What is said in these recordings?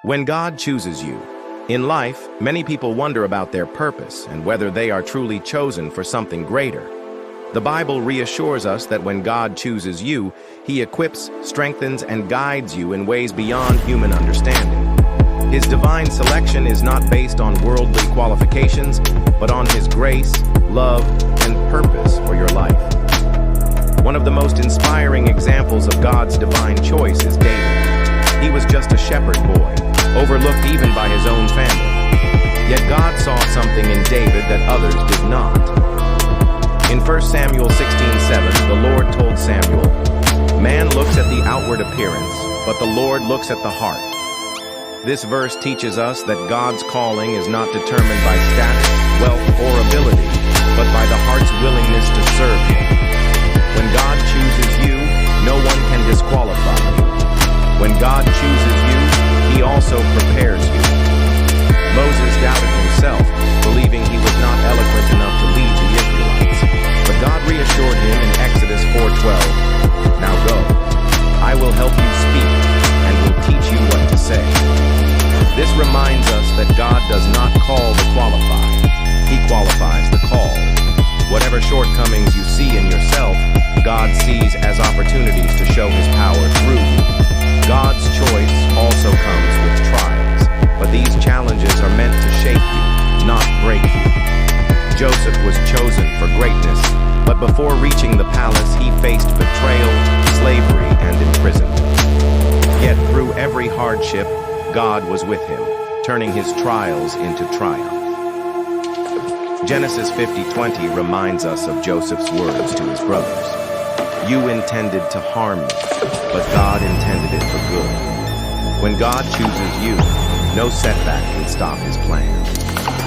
When God chooses you. In life, many people wonder about their purpose and whether they are truly chosen for something greater. The Bible reassures us that when God chooses you, He equips, strengthens, and guides you in ways beyond human understanding. His divine selection is not based on worldly qualifications, but on His grace, love, and purpose for your life. One of the most inspiring examples of God's divine choice is David. He was just a shepherd boy, overlooked even by his own family. Yet God saw something in David that others did not. In 1 Samuel 16:7, the Lord told Samuel, "Man looks at the outward appearance, but the Lord looks at the heart." This verse teaches us that God's calling is not determined by status, wealth, or ability, but by the heart's willingness to serve Him. When God chooses you, no one can disqualify you. When God chooses you, He also prepares you. Moses doubted himself, believing he was not eloquent enough to lead the Israelites. But God reassured him in Exodus 4:12, "Now go, I will help you speak, and will teach you what to say." This reminds us that God does not call the qualified. He qualifies the called. Whatever shortcomings you see in yourself, God sees as opportunities to show His power through you. God's choice also comes with trials, but these challenges are meant to shape you, not break you. Joseph was chosen for greatness, but before reaching the palace, he faced betrayal, slavery, and imprisonment. Yet through every hardship, God was with him, turning his trials into triumph. Genesis 50:20 reminds us of Joseph's words to his brothers. "You intended to harm me, but God intended it for good." When God chooses you, no setback can stop His plan.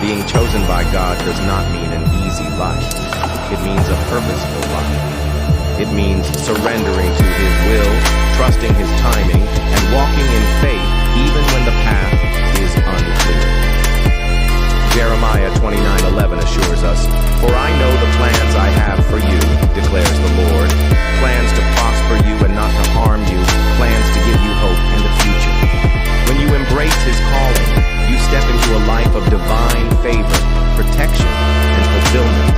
Being chosen by God does not mean an easy life. It means a purposeful life. It means surrendering to His will, trusting His timing, and walking in faith even when the path is unclear. Jeremiah 29:11 assures us, "For I know the plans I have for you, declares the Lord, plans to prosper you and not to harm you, plans to give you hope and a future." When you embrace His calling, you step into a life of divine favor, protection, and fulfillment.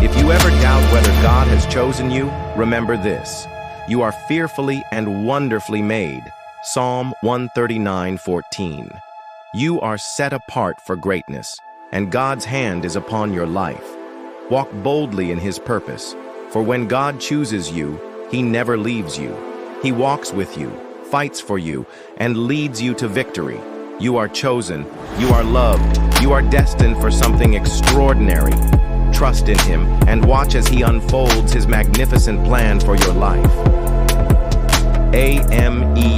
If you ever doubt whether God has chosen you, remember this: you are fearfully and wonderfully made. Psalm 139:14. You are set apart for greatness, and God's hand is upon your life. Walk boldly in His purpose, for when God chooses you, He never leaves you. He walks with you, fights for you, and leads you to victory. You are chosen, you are loved, you are destined for something extraordinary. Trust in Him and watch as He unfolds His magnificent plan for your life. AME